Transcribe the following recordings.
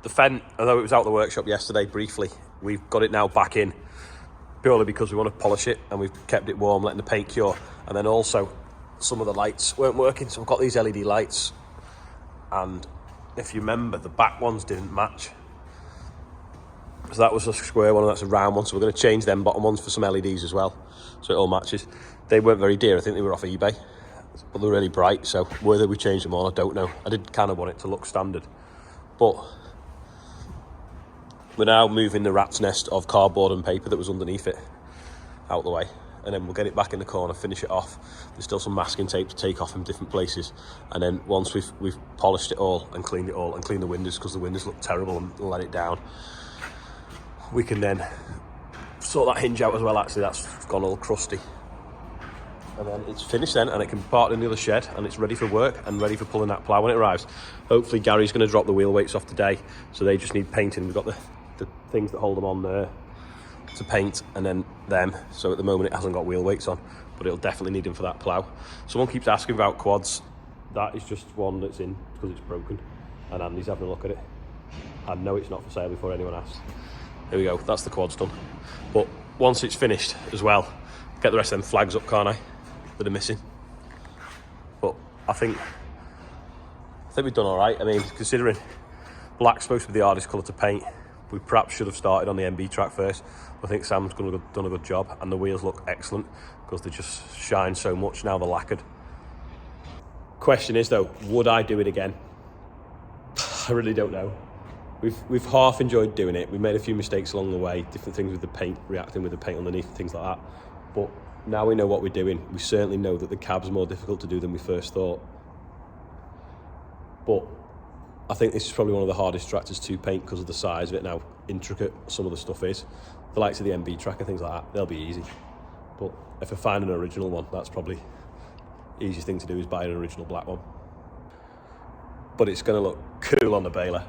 The FENDT, although it was out of the workshop yesterday briefly, we've got it now back in purely because we want to polish it and we've kept it warm, letting the paint cure. And then also some of the lights weren't working, so I've got these LED lights. And if you remember, the back ones didn't match. So that was a square one and that's a round one. So we're going to change them bottom ones for some LEDs as well, so it all matches. They weren't very dear, I think they were off eBay, but they're really bright. So whether we change them on, I don't know. I did kind of want it to look standard, but we're now moving the rat's nest of cardboard and paper that was underneath it out the way, and then we'll get it back in the corner, finish it off. There's still some masking tape to take off in different places, and then once we've polished it all and cleaned it all and cleaned the windows, because the windows look terrible, and let it down, we can then sort that hinge out as well. Actually, that's gone all crusty, and then it's finished then, and it can be parked in the other shed, and it's ready for work and ready for pulling that plough when it arrives. Hopefully Gary's going to drop the wheel weights off today, so they just need painting. We've got the things that hold them on there to paint, and then them. So at the moment it hasn't got wheel weights on, but it'll definitely need them for that plough. Someone keeps asking about quads. That is just one that's in because it's broken, and Andy's having a look at it. I know it's not for sale before anyone asks. There we go, that's the quads done. But once it's finished as well, get the rest of them flags up, can't I, that are missing. But I think we've done all right. I mean, considering black's supposed to be the hardest colour to paint, we perhaps should have started on the MB track first. I think Sam's done a good job, and the wheels look excellent because they just shine so much now they're lacquered. Question is though, would I do it again? I really don't know. We've half enjoyed doing it. We made a few mistakes along the way, different things with the paint, reacting with the paint underneath, things like that. But now we know what we're doing. We certainly know that the cab's more difficult to do than we first thought. But I think this is probably one of the hardest tractors to paint because of the size of it, now intricate some of the stuff is. The likes of the MB track and things like that, they'll be easy. But if I find an original one, that's probably the easiest thing to do, is buy an original black one. But it's going to look cool on the baler.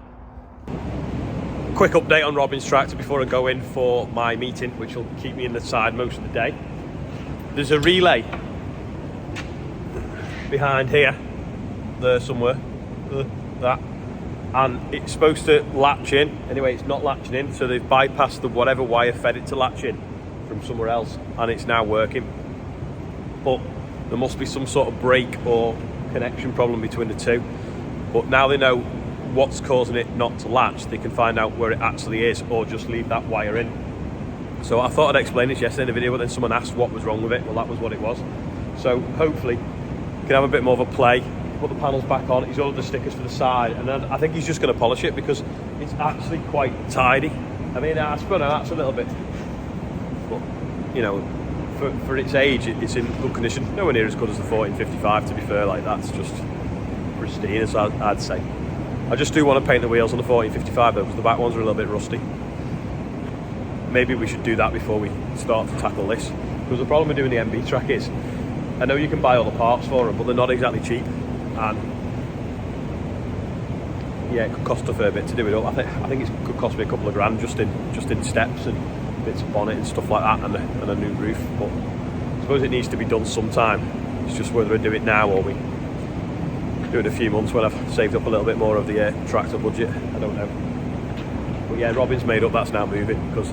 Quick update on Robin's tractor before I go in for my meeting, which will keep me in the side most of the day. There's a relay behind here, there somewhere, that. And it's supposed to latch in. Anyway, it's not latching in, so they've bypassed the whatever wire fed it to latch in from somewhere else, and it's now working. But there must be some sort of break or connection problem between the two. But now they know what's causing it not to latch, they can find out where it actually is, or just leave that wire in. So I thought I'd explain this yesterday in the video, but then someone asked what was wrong with it. Well, that was what it was. So hopefully we can have a bit more of a play. Put the panels back on. He's ordered the stickers for the side, and then I think he's just going to polish it because it's actually quite tidy. I mean, I spun out a little bit, but you know, for its age, it's in good condition. Nowhere near as good as the 1455, to be fair. Like, that's just pristine, as I'd say. I just do want to paint the wheels on the 1455 though, because the back ones are a little bit rusty. Maybe we should do that before we start to tackle this, because the problem with doing the MB track is, I know you can buy all the parts for them, but they're not exactly cheap. And yeah, it could cost a fair bit to do it up. I think it could cost me a couple of grand just in steps and bits of bonnet and stuff like that, and a new roof. But I suppose it needs to be done sometime. It's just whether I do it now or we do it in a few months when I've saved up a little bit more of the tractor budget. I don't know. But yeah, Robin's made up. That's now moving, because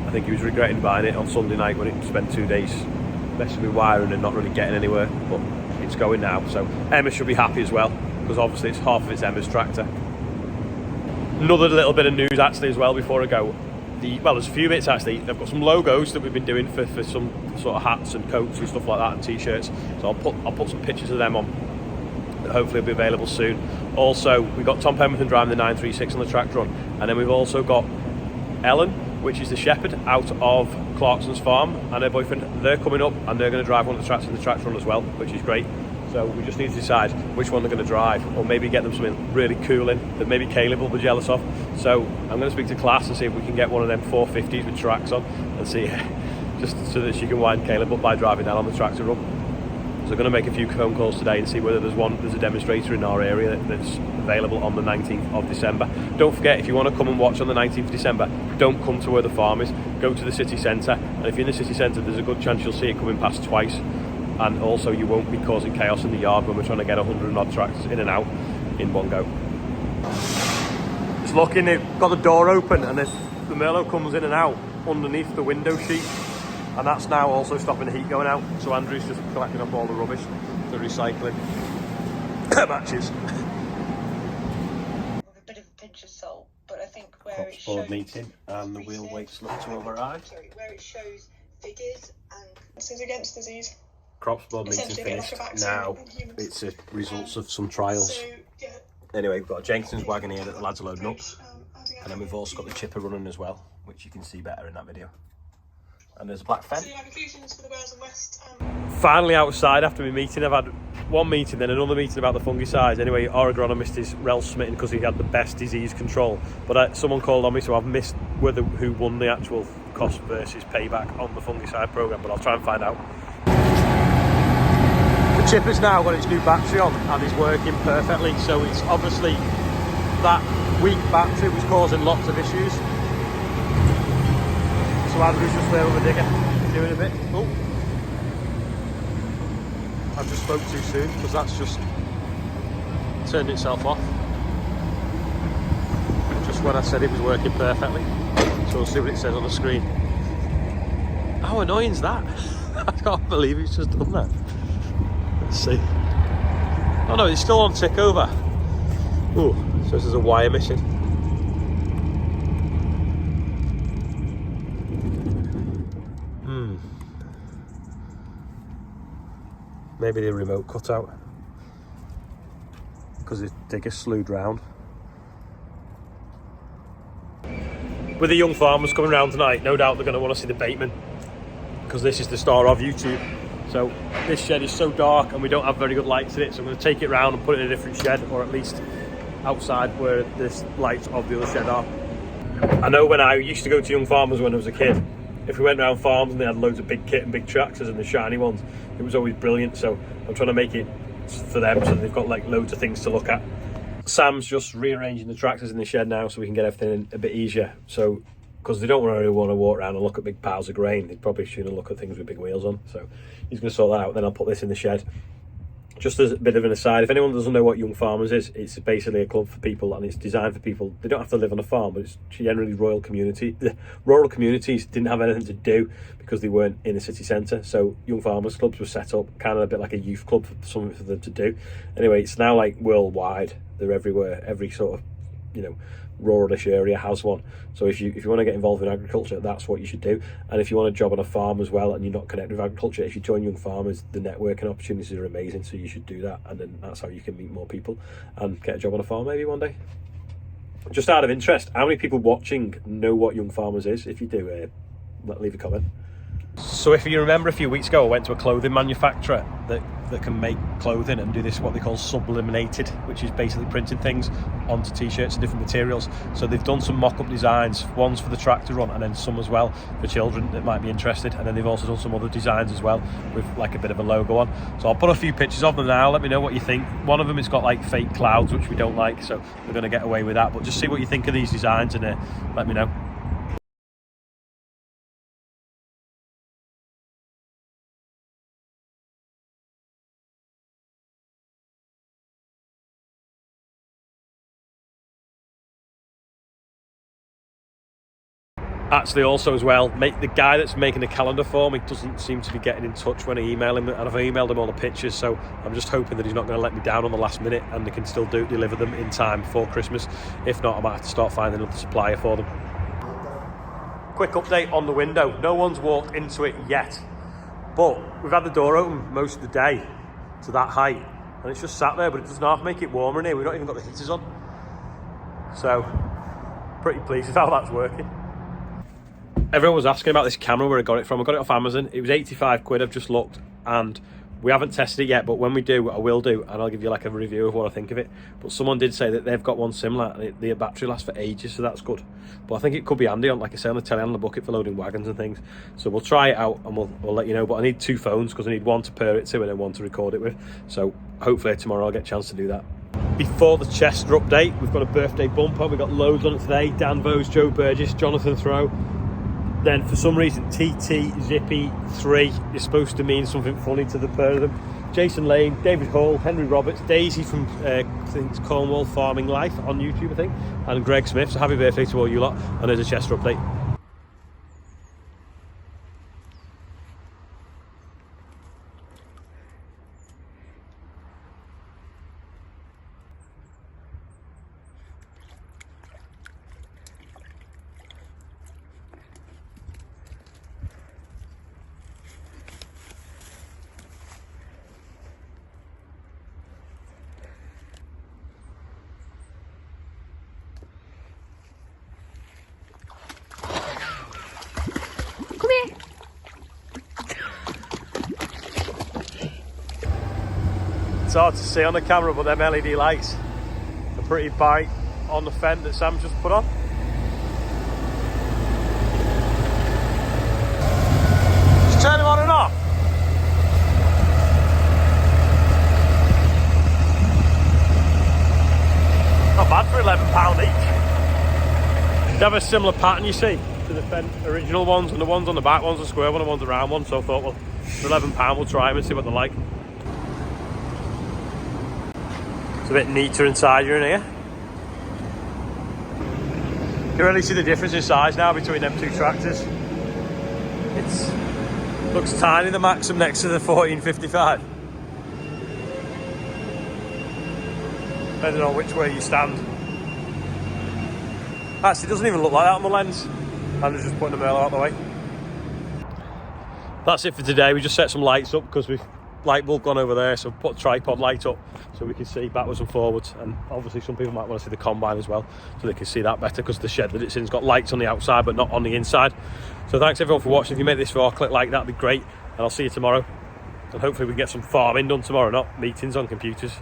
I think he was regretting buying it on Sunday night when he spent 2 days messing with wiring and not really getting anywhere. But it's going now, so Emma should be happy as well, because obviously it's half of it's Emma's tractor. Another little bit of news actually as well before I go. Well, there's a few bits actually. They've got some logos that we've been doing for some sort of hats and coats and stuff like that, and t-shirts. So I'll put some pictures of them on. That hopefully will be available soon. Also, we've got Tom Pemberton driving the 936 on the track run, and then we've also got Ellen, which is the shepherd out of Clarkson's farm, and her boyfriend. They're coming up and they're going to drive one of the tracks in the track run as well, which is great. So we just need to decide which one they're going to drive, or maybe get them something really cool in that maybe Caleb will be jealous of. So I'm going to speak to Class and see if we can get one of them 450s with tracks on, and see, just so that she can wind Caleb up by driving that on the tractor run. So I'm going to make a few phone calls today and see whether there's a demonstrator in our area that's available on the 19th of December. Don't forget, if you want to come and watch on the 19th of December, don't come to where the farm is, go to the city centre, and if you're in the city centre, there's a good chance you'll see it coming past twice, and also you won't be causing chaos in the yard when we're trying to get 100 odd tractors in and out in one go. It's looking, they've got the door open and the Merlot comes in and out underneath the window sheet, and that's now also stopping the heat going out. So Andrew's just collecting up all the rubbish for recycling matches. With a bit of a pinch of salt, but I think where Crops it board shows meeting and the wheel weights look to override. Sorry, where it shows figures and this is against disease. Crops board meeting finished. Now it's a results of some trials. So, yeah. Anyway, we've got a Jenkinson's wagon here that the lads are loading up, and then we've also got the chipper running as well, which you can see better in that video. And there's a black fen. So yeah, conclusions for the Wales and West. Finally outside after my meeting. I've had one meeting, then another meeting about the fungicides. Anyway, our agronomist is rel smitten because he had the best disease control. But someone called on me, so I've missed who won the actual cost versus payback on the fungicide program. But I'll try and find out. The chipper's now got its new battery on and is working perfectly. So it's obviously that weak battery was causing lots of issues. So Andrew's just there with a digger, doing a bit. Oh, I just spoke too soon because that's just turned itself off. Just when I said it was working perfectly. So we'll see what it says on the screen. How annoying is that? I can't believe he's just done that. Let's see. Oh no, it's still on tick over. Oh, so there's a wire missing. Maybe the remote cut out because the digger slewed round. With the young farmers coming round tonight, no doubt they're going to want to see the bateman because this is the star of YouTube. So this shed is so dark and we don't have very good lights in it, so I'm going to take it round and put it in a different shed, or at least outside where the lights of the other shed are. I know when I used to go to young farmers when I was a kid, if we went around farms and they had loads of big kit and big tractors and the shiny ones, it was always brilliant. So I'm trying to make it for them so they've got like loads of things to look at. Sam's just rearranging the tractors in the shed now so we can get everything in a bit easier. So, because they don't really want to walk around and look at big piles of grain, they'd probably should look at things with big wheels on. So he's going to sort that out. Then I'll put this in the shed. Just as a bit of an aside, if anyone doesn't know what Young Farmers is, it's basically a club for people and it's designed for people. They don't have to live on a farm, but it's generally rural communities didn't have anything to do because they weren't in a city centre. So Young Farmers clubs were set up, kind of a bit like a youth club, for something for them to do. Anyway, it's now like worldwide. They're everywhere. Every sort of, ruralish area has one. So if you want to get involved in agriculture, that's what you should do. And if you want a job on a farm as well and you're not connected with agriculture, if you join Young Farmers, the networking opportunities are amazing, so you should do that, and then that's how you can meet more people and get a job on a farm maybe one day. Just out of interest, how many people watching know what Young Farmers is? If you do, leave a comment. So if you remember a few weeks ago, I went to a clothing manufacturer that can make clothing and do this, what they call sublimated, which is basically printing things onto t-shirts and different materials. So they've done some mock-up designs, ones for the tractor run and then some as well for children that might be interested. And then they've also done some other designs as well with like a bit of a logo on. So I'll put a few pictures of them now, let me know what you think. One of them has got like fake clouds, which we don't like, so we're going to get away with that. But just see what you think of these designs and let me know. Actually, also as well, the guy that's making the calendar for me doesn't seem to be getting in touch when I email him, and I've emailed him all the pictures, so I'm just hoping that he's not going to let me down on the last minute and they can still deliver them in time before Christmas. If not, I might have to start finding another supplier for them. Quick update on the window. No one's walked into it yet, but we've had the door open most of the day to that height and it's just sat there, but it doesn't half make it warmer in here. We've not even got the heaters on, so pretty pleased with how that's working. Everyone was asking about this camera, where I got it from. I got it off Amazon. It was 85 quid. I've just looked and we haven't tested it yet, but when we do, I will do, and I'll give you like a review of what I think of it. But someone did say that they've got one similar and the battery lasts for ages, so that's good. But I think it could be handy on, like I say, on the telly, on the bucket for loading wagons and things. So we'll try it out and we'll let you know. But I need two phones because I need one to pair it to and then one to record it with. So hopefully tomorrow I'll get a chance to do that. Before the Chester update, we've got a birthday bumper. We've got loads on it today. Dan Vose, Joe Burgess, Jonathan Throw. Then for some reason TT Zippy 3 is supposed to mean something funny to the pair of them. Jason Lane, David Hall, Henry Roberts, Daisy from I think it's Cornwall Farming Life on YouTube, I think, and Greg Smith. So happy birthday to all you lot, and there's a Chester update. Come here. It's hard to see on the camera, but them LED lights are pretty bright on the fence that Sam just put on. Just turn them on and off. Not bad for £11 each. They have a similar pattern, you see, to the FENDT original ones, and the ones on the back one's a square one and one's a round one, so I thought, well, for £11 we'll try them and see what they're like. It's a bit neater inside here in here. You can really see the difference in size now between them two tractors. It looks tiny, the Maxim next to the 1455. Depending on which way you stand. Actually, it doesn't even look like that on the lens. I'm just putting the Merlot out the way. That's it for today. We just set some lights up because we've light bulb gone over there, so put a tripod light up so we can see backwards and forwards, and obviously some people might want to see the combine as well so they can see that better, because the shed that it's in's got lights on the outside but not on the inside. So thanks everyone for watching. If you made this far, click like, that'd be great, and I'll see you tomorrow, and hopefully we can get some farming done tomorrow, not meetings on computers.